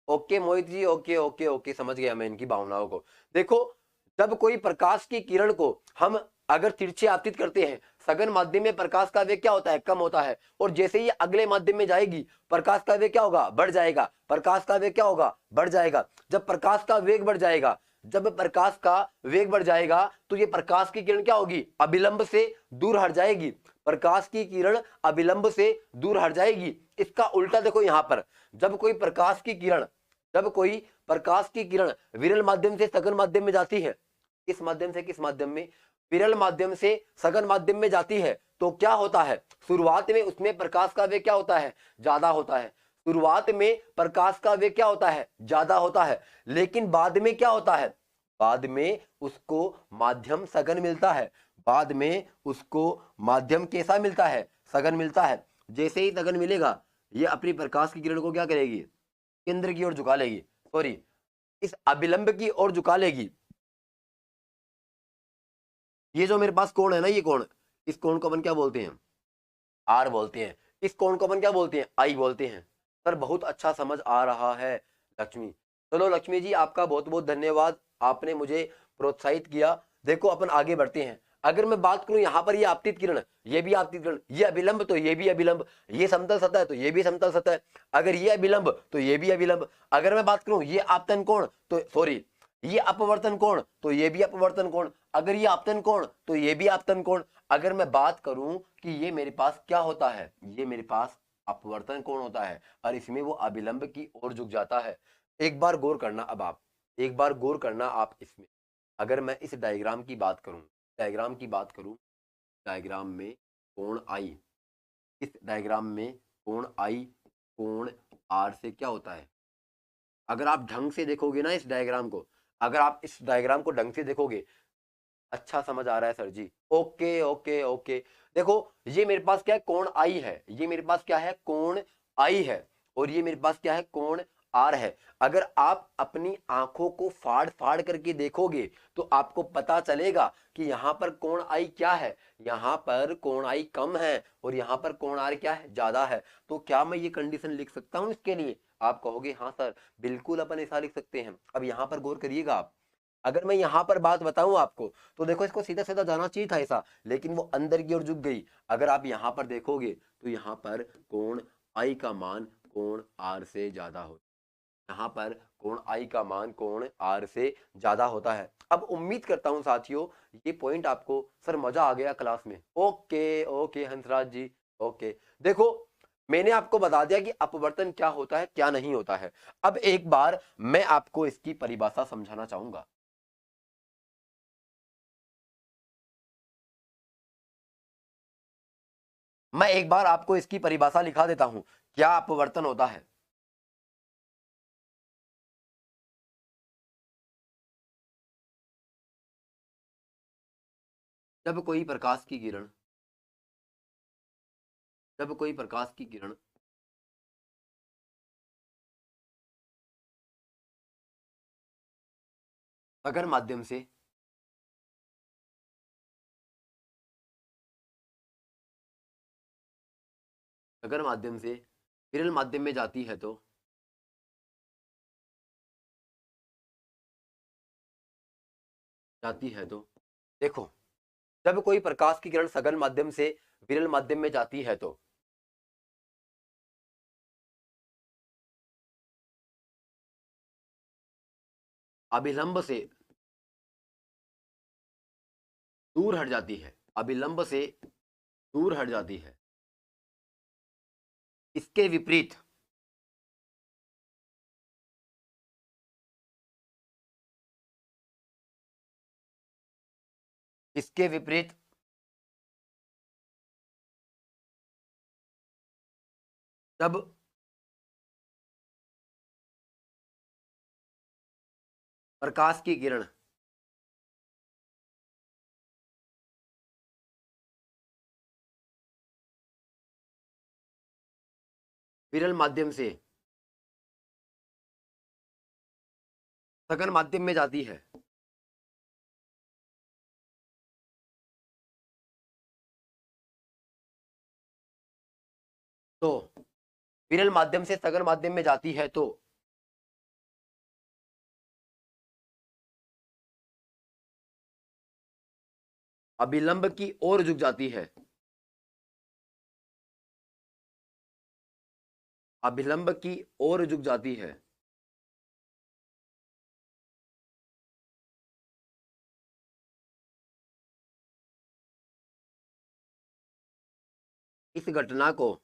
Okay Mohit ji, okay okay okay, समझ गया मैं इनकी भावनाओं को। देखो, जब कोई प्रकाश की किरण को हम अगर तिरछे आपतित करते हैं, सघन माध्यम में प्रकाश का वेग क्या होता है, कम होता है। और जैसे ही अगले माध्यम में जाएगी, प्रकाश का वेग क्या होगा, बढ़ जाएगा। प्रकाश का वेग क्या होगा, बढ़ जाएगा। जब प्रकाश का वेग बढ़ जाएगा, जब प्रकाश का वेग बढ़ जाएगा तो ये प्रकाश की किरण क्या होगी, अविलंब से दूर हट जाएगी। प्रकाश की किरण अविलंब से दूर हट जाएगी। इसका उल्टा देखो यहां पर, जब कोई प्रकाश की किरण, जब कोई प्रकाश की किरण विरल माध्यम से सघन माध्यम में जाती है, इस माध्यम से किस माध्यम में, विरल माध्यम से सघन माध्यम में जाती है, तो क्या होता है, शुरुआत में उसमें प्रकाश का वेग क्या होता है, ज्यादा होता है। शुरुआत में प्रकाश का वेग क्या होता है, ज्यादा होता है। लेकिन बाद में क्या होता है, बाद में उसको माध्यम सघन मिलता है। बाद में उसको माध्यम कैसा मिलता है, सघन मिलता है। जैसे ही सघन मिलेगा, ये अपनी प्रकाश की किरण को क्या करेगी, केंद्र की ओर झुका लेगी, सॉरी, इस अभिलंब की ओर झुका लेगी। ये जो मेरे पास कोण है ना, ये कोण, इस कोण को अपन क्या बोलते हैं, आर बोलते हैं। इस कोण को अपन क्या बोलते हैं, आई बोलते हैं। सर बहुत अच्छा समझ आ रहा है लक्ष्मी। चलो लक्ष्मी जी, आपका बहुत बहुत धन्यवाद, आपने मुझे प्रोत्साहित किया। देखो अपन आगे बढ़ते हैं। अगर मैं बात करूं यहाँ पर, ये आपतित किरण, ये भी आपतित किरण, ये अभिलंब तो ये भी अभिलंब, ये समतल सतह है तो ये भी समतल सतह है। अगर ये अभिलंब तो ये भी अभिलंब। अगर मैं बात करूं ये आपतन कोण, तो सॉरी, ये अपवर्तन कोण तो ये भी अपवर्तन कोण। अगर ये आपतन कोण तो ये भी आपतन कोण। अगर मैं बात करूं कि ये मेरे पास क्या होता है, ये मेरे पास अपवर्तन कोण होता है और इसमें वो अभिलंब की ओर झुक जाता है। एक बार गौर करना, अब आप एक बार गौर करना आप इसमें। अगर मैं इस डायग्राम की बात करूं, डायग्राम की बात करूं, डायग्राम में कोण आई, इस डायग्राम में कोण आई, कोण आर से क्या होता है, अगर आप ढंग से देखोगे ना इस डायग्राम को, अगर आप इस डायग्राम को ढंग से देखोगे, अच्छा समझ आ रहा है सर जी, ओके ओके ओके। देखो ये मेरे पास क्या है, कोण आई है, ये मेरे पास क्या है, कोण आई है, और ये मेरे पास क्या है, कोण आर है। अगर आप अपनी आंखों को फाड़ फाड़ करके देखोगे तो आपको पता चलेगा कि यहाँ पर कोण आई क्या है, यहाँ पर कोण आई कम है और यहाँ पर कोण आर क्या है, ज्यादा है। तो क्या मैं ये कंडीशन लिख सकता हूँ इसके लिए, आप कहोगे हाँ सर बिल्कुल अपन ऐसा लिख सकते हैं। अब यहाँ पर गौर करिएगा आप, अगर मैं यहाँ पर बात बताऊं आपको तो देखो इसको सीधा सीधा जाना चाहिए था ऐसा, लेकिन वो अंदर की ओर झुक गई। अगर आप यहाँ पर देखोगे तो यहाँ पर कोण आई का मान कोण आर से ज्यादा हो, यहाँ पर कोण आई का मान कोण आर से ज्यादा होता है। अब उम्मीद करता हूं साथियों ये पॉइंट आपको सर मजा आ गया क्लास में। Okay okay Hansraj ji, okay. देखो मैंने आपको बता दिया कि अपवर्तन क्या होता है क्या नहीं होता है। अब एक बार मैं आपको इसकी परिभाषा समझाना चाहूंगा। मैं एक बार आपको इसकी परिभाषा लिखा देता हूं, क्या अपवर्तन होता है। जब कोई प्रकाश की किरण, जब कोई प्रकाश की किरण सघन माध्यम से, सघन माध्यम से विरल माध्यम में जाती है तो, जाती है तो, देखो जब कोई प्रकाश की किरण सघन माध्यम से विरल माध्यम में जाती है तो अभिलंब से दूर हट जाती है, अभिलंब से दूर हट जाती है। इसके विपरीत, इसके विपरीत जब प्रकाश की किरण विरल माध्यम से सघन माध्यम में जाती है तो, विरल माध्यम से सघन माध्यम में जाती है तो अभिलंब की ओर झुक जाती है, अभिलंब की ओर झुक जाती है। इस घटना को,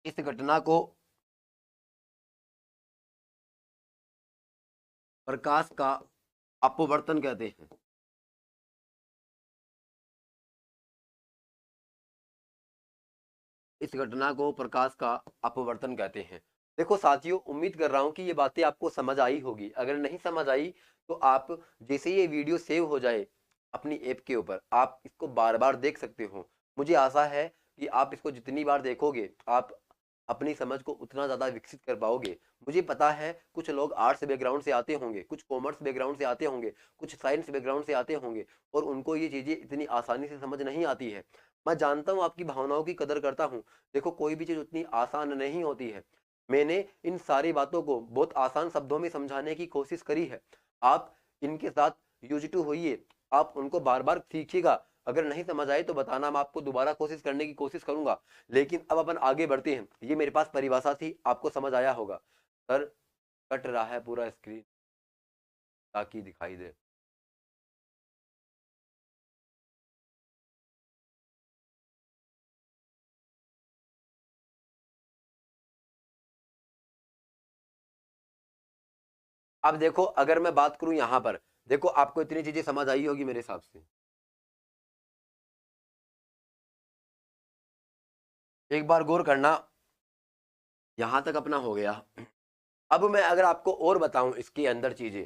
इस घटना को प्रकाश का अपवर्तन कहते हैं। इस घटना को प्रकाश का अपवर्तन कहते हैं। देखो साथियों उम्मीद कर रहा हूं कि ये बातें आपको समझ आई होगी। अगर नहीं समझ आई तो आप जैसे ये वीडियो सेव हो जाए अपनी ऐप के ऊपर आप इसको बार बार देख सकते हो। मुझे आशा है कि आप इसको जितनी बार देखोगे आप अपनी समझ को उतना ज्यादा विकसित कर पाओगे। मुझे पता है कुछ लोग आर्ट्स बैकग्राउंड से आते होंगे, कुछ कॉमर्स बैकग्राउंड से आते होंगे, कुछ साइंस बैकग्राउंड से आते होंगे और उनको ये चीजें इतनी आसानी से समझ नहीं आती है। मैं जानता हूँ आपकी भावनाओं की कदर करता हूँ। देखो कोई भी चीज उतनी आसान नहीं होती है। मैंने इन सारी बातों को बहुत आसान शब्दों में समझाने की कोशिश करी है। आप इनके साथ यूज टू होइए, आप उनको बार बार सीखिएगा। अगर नहीं समझ आए तो बताना, मैं आपको दोबारा कोशिश करने की कोशिश करूंगा। लेकिन अब अपन आगे बढ़ते हैं। ये मेरे पास परिभाषा थी, आपको समझ आया होगा। सर कट रहा है पूरा स्क्रीन ताकि दिखाई दे। अब देखो अगर मैं बात करूं यहां पर, देखो आपको इतनी चीजें समझ आई होगी मेरे हिसाब से। एक बार गौर करना, यहां तक अपना हो गया। अब मैं अगर आपको और बताऊं इसके अंदर चीजें,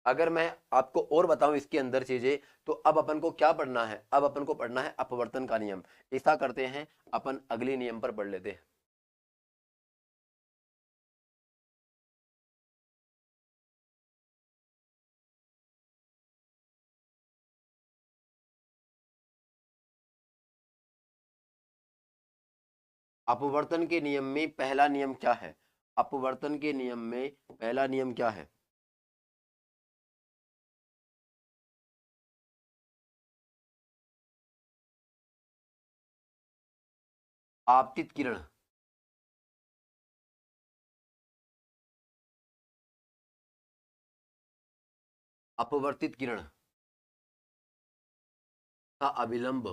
अगर मैं आपको और बताऊं इसके अंदर चीजें, तो अब अपन को क्या पढ़ना है, अब अपन को पढ़ना है अपवर्तन का नियम। ऐसा करते हैं अपन अगले नियम पर पढ़ लेते हैं। अपवर्तन के नियम में पहला नियम क्या है, अपवर्तन के नियम में पहला नियम क्या है। आपतित किरण, अपवर्तित किरण का अविलंब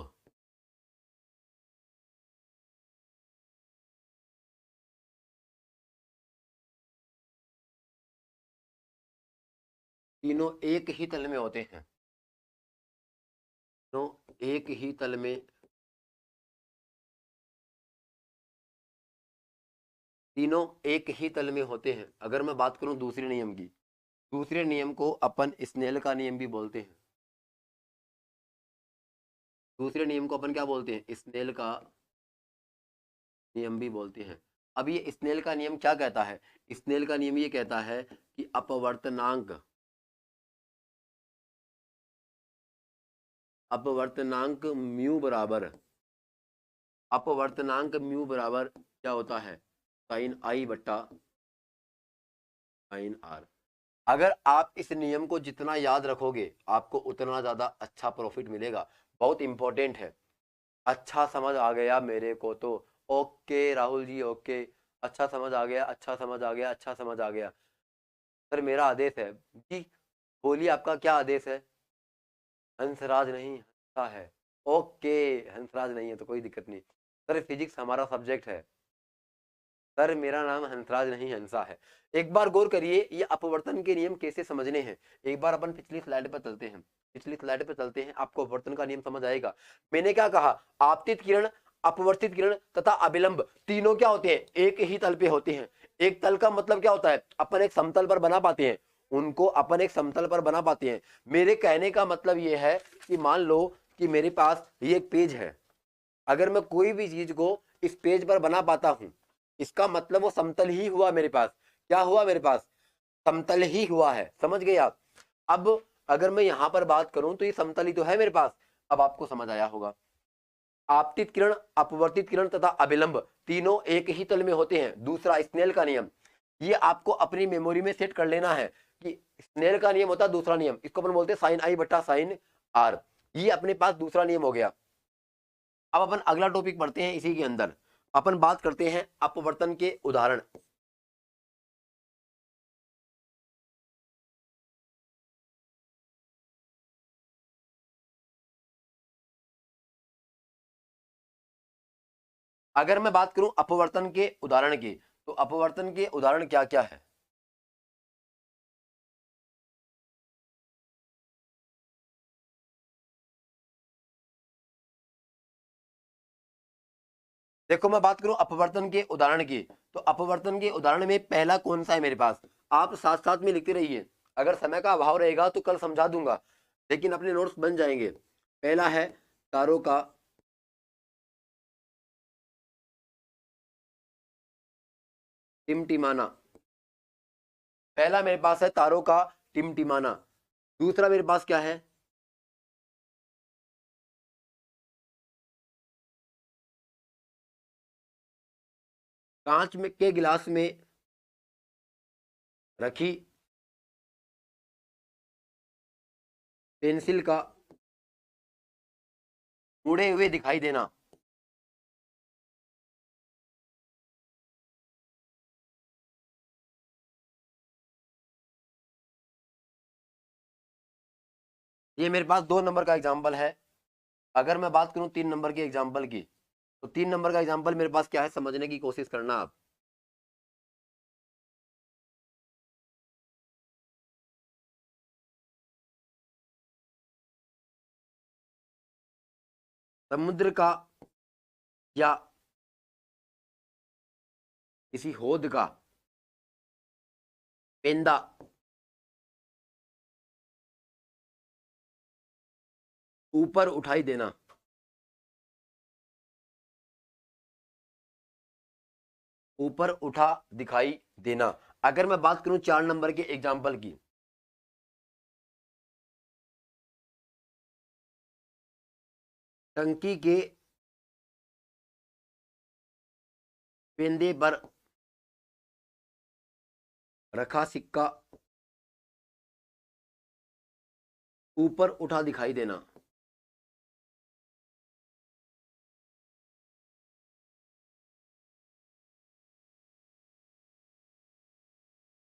तीनों एक ही तल में होते हैं। तो एक ही तल में तीनों एक ही तल में होते हैं। अगर मैं बात करूं दूसरे नियम की, दूसरे नियम को अपन स्नेल का नियम भी बोलते हैं। दूसरे नियम को अपन क्या बोलते हैं? स्नेल का नियम भी बोलते हैं। अब ये स्नेल का नियम क्या कहता है? स्नेल का नियम ये कहता है कि अपवर्तनांक म्यू बराबर क्या होता है? साइन आई बट्टा साइन आर। अगर आप इस नियम को जितना याद रखोगे आपको उतना ज्यादा अच्छा प्रॉफिट मिलेगा। बहुत इंपॉर्टेंट है। अच्छा समझ आ गया मेरे को तो? Okay Rahul ji, okay. अच्छा समझ आ गया, अच्छा समझ आ गया, अच्छा समझ आ गया। सर मेरा आदेश है जी। बोलिए आपका क्या आदेश है? हंसराज नहीं, हंसा है। ओके, हंसराज नहीं है तो कोई दिक्कत नहीं। सर फिजिक्स हमारा सब्जेक्ट है। सर मेरा नाम हंसराज नहीं, हंसा है। एक बार गौर करिए ये अपवर्तन के नियम कैसे समझने हैं। एक बार अपन पिछली स्लाइड पर चलते हैं। पिछली स्लाइड पर चलते हैं, आपको अपवर्तन का नियम समझ आएगा। मैंने क्या कहा? आपतित किरण, अपवर्तित किरण तथा अभिलंब तीनों क्या होते हैं? एक ही तल पे होते हैं। एक तल का मतलब क्या होता है? अपन एक समतल पर बना पाते हैं उनको, अपन एक समतल पर बना पाते हैं। मेरे कहने का मतलब ये है कि मान लो कि मेरे पास ये एक पेज है। अगर मैं कोई भी चीज को इस पेज पर बना पाता हूं, इसका मतलब वो समतल ही हुआ मेरे पास। क्या हुआ मेरे पास? समतल ही हुआ है। समझ गए आप? अब अगर मैं यहां पर बात करूं तो ये समतल ही तो है मेरे पास। अब आपको समझ आया होगा। आपतित किरण, अपवर्तित किरण तथा अभिलंब तीनों एक ही तल में होते हैं। दूसरा स्नेल का नियम, ये आपको अपनी मेमोरी में सेट कर लेना है कि स्नेल का नियम होता है दूसरा नियम, इसको अपन बोलते हैं साइन आई बट्टा साइन आर। ये अपने पास दूसरा नियम हो गया। अब अपन अगला टॉपिक पढ़ते हैं। इसी के अंदर अपन बात करते हैं अपवर्तन के उदाहरण। अगर मैं बात करूं अपवर्तन के उदाहरण की, तो अपवर्तन के उदाहरण क्या क्या है? देखो मैं बात करूं अपवर्तन के उदाहरण की, तो अपवर्तन के उदाहरण में पहला कौन सा है मेरे पास? आप साथ साथ में लिखते रहिए। अगर समय का अभाव रहेगा तो कल समझा दूंगा, लेकिन अपने नोट्स बन जाएंगे। पहला है तारों का टिमटिमाना। पहला मेरे पास है तारों का टिमटिमाना। दूसरा मेरे पास क्या है? कांच में के गिलास में रखी पेंसिल का उड़े हुए दिखाई देना। ये मेरे पास 2 नंबर का एग्जाम्पल है। अगर मैं बात करूं 3 नंबर के एग्जाम्पल की, तो 3 नंबर का एग्जाम्पल मेरे पास क्या है समझने की कोशिश करना आप। समुद्र का या किसी हौद का पेंदा ऊपर उठाई देना। ऊपर उठा दिखाई देना। अगर मैं बात करूं 4 नंबर के एग्जाम्पल की, टंकी के पेंदे पर रखा सिक्का ऊपर उठा दिखाई देना।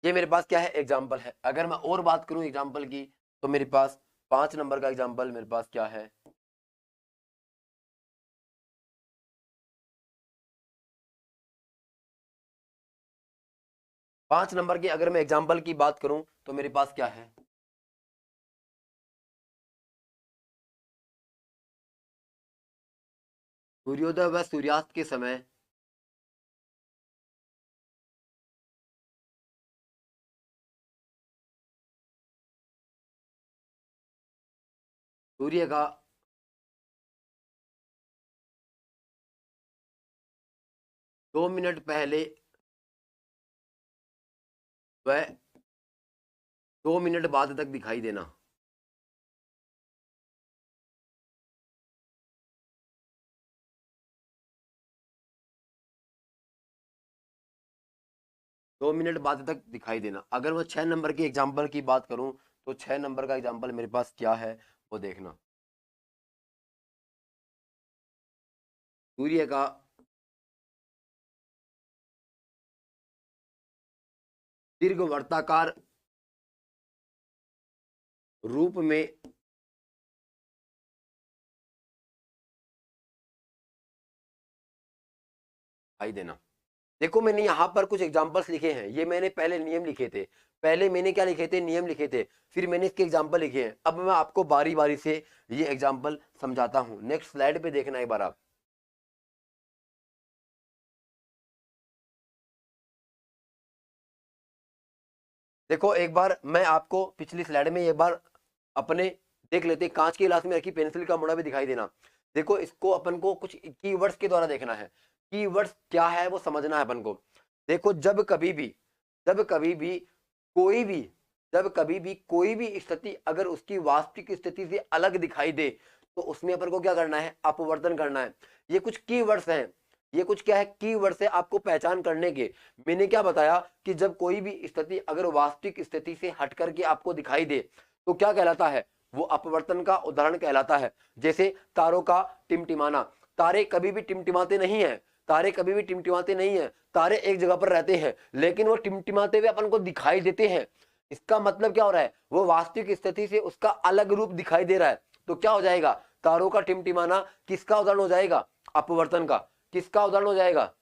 ये मेरे पास क्या है? एग्जाम्पल है। अगर मैं और बात करूं एग्जाम्पल की, तो मेरे पास 5 नंबर का एग्जाम्पल मेरे पास क्या है, 5 नंबर की अगर मैं एग्जाम्पल की बात करूं तो मेरे पास क्या है, सूर्योदय व सूर्यास्त के समय सूर्य का 2 मिनट पहले व 2 मिनट बाद तक दिखाई देना। 2 मिनट बाद तक दिखाई देना। अगर मैं 6 नंबर की एग्जाम्पल की बात करूं तो 6 नंबर का एग्जाम्पल मेरे पास क्या है वो देखना, सूर्य का दीर्घ वर्ताकार रूप में दिखाई देना। देखो मैंने यहाँ पर कुछ एग्जांपल्स लिखे हैं, ये मैंने पहले नियम लिखे थे, पहले मैंने क्या लिखे थे, नियम लिखे थे, फिर मैंने इसके एग्जांपल लिखे हैं। अब मैं आपको बारी बारी से ये एग्जांपल समझाता हूँ। नेक्स्ट स्लाइड पे देखना एक बार आप। देखो एक बार मैं आपको पिछली स्लाइड में एक बार अपने देख लेते हैं। कांच के गिलास में रखी पेंसिल का मुड़ा भी दिखाई देना। देखो इसको अपन को कुछ कीवर्ड्स के द्वारा देखना है, कीवर्ड्स क्या है वो समझना है अपन को। देखो जब कभी भी कोई भी जब कभी भी कोई भी स्थिति अगर उसकी वास्तविक स्थिति से अलग दिखाई दे तो उसमें अपन को क्या करना है, अपवर्तन करना है। ये कुछ कीवर्ड्स हैं, ये कुछ क्या है, कीवर्ड्स है आपको पहचान करने के। मैंने क्या बताया कि जब कोई भी स्थिति अगर वास्तविक स्थिति से हट करके आपको दिखाई दे तो क्या कहलाता है, वो अपवर्तन का उदाहरण कहलाता है। जैसे तारों का टिमटिमाना, तारे कभी भी टिमटिमाते नहीं है, तारे कभी भी टिमटिमाते नहीं है, तारे एक जगह पर रहते हैं लेकिन वो टिमटिमाते हुए अपन को दिखाई देते हैं। इसका मतलब क्या हो रहा है, वो वास्तविक स्थिति से उसका अलग रूप दिखाई दे रहा है। तो क्या हो जाएगा, तारों का टिमटिमाना किसका उदाहरण हो जाएगा, अपवर्तन का। किसका उदाहरण हो जाएगा।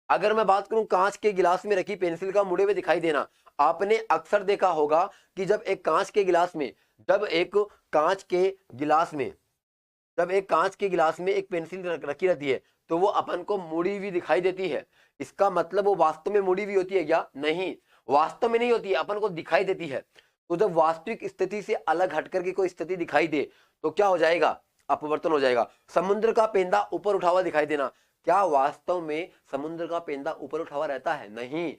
अगर मैं बात करूं कांच के गिलास में रखी पेंसिल का मुड़े हुए दिखाई देना, आपने अक्सर देखा होगा कि जब एक कांच के गिलास में जब एक कांच के गिलास में एक पेंसिल रखी रहती है तो वो अपन को मुड़ी हुई दिखाई देती है। इसका मतलब वो वास्तव में मुड़ी हुई होती है क्या, नहीं, वास्तव में नहीं होती है, अपन को दिखाई देती है। तो जब वास्तविक स्थिति से अलग हटकर की कोई स्थिति दिखाई दे तो क्या हो जाएगा, अपवर्तन हो जाएगा। समुद्र का पेंदा ऊपर उठा हुआ दिखाई देना, क्या वास्तव में समुद्र का पेंदा ऊपर उठा हुआ रहता है, नहीं,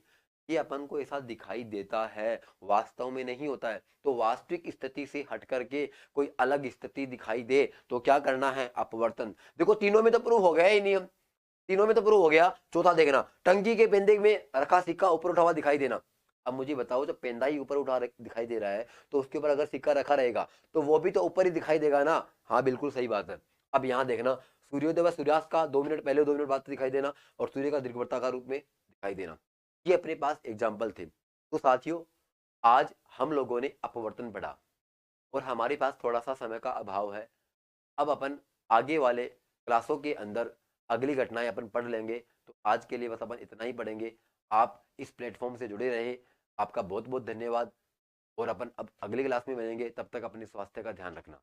ये अपन को ऐसा दिखाई देता है, वास्तव में नहीं होता है। तो वास्तविक स्थिति से हट करके कोई अलग स्थिति दिखाई दे तो क्या करना है, अपवर्तन। देखो तीनों में तो प्रूव हो गया ये नियम, तीनों में तो प्रूव हो गया। चौथा देखना, टंकी के पेंदे में रखा सिक्का ऊपर उठा हुआ दिखाई देना। अब मुझे बताओ जब पेंदा ही ऊपर उठा दिखाई दे रहा है तो उसके ऊपर अगर सिक्का रखा रहेगा तो वो भी तो ऊपर ही दिखाई देगा ना। हाँ बिल्कुल सही बात है। अब यहाँ देखना, सूर्योदय व सूर्यास्त का 2 मिनट पहले 2 मिनट बाद दिखाई देना और सूर्य का दीर्घवृत्ताकार रूप में दिखाई देना, ये अपने पास एग्जाम्पल थे। तो साथियों आज हम लोगों ने अपवर्तन पढ़ा और हमारे पास थोड़ा सा समय का अभाव है। अब अपन आगे वाले क्लासों के अंदर अगली घटनाएं अपन पढ़ लेंगे। तो आज के लिए बस अपन इतना ही पढ़ेंगे। आप इस प्लेटफॉर्म से जुड़े रहे, आपका बहुत बहुत धन्यवाद। और अपन अब अगली क्लास में मिलेंगे, तब तक अपने स्वास्थ्य का ध्यान रखना।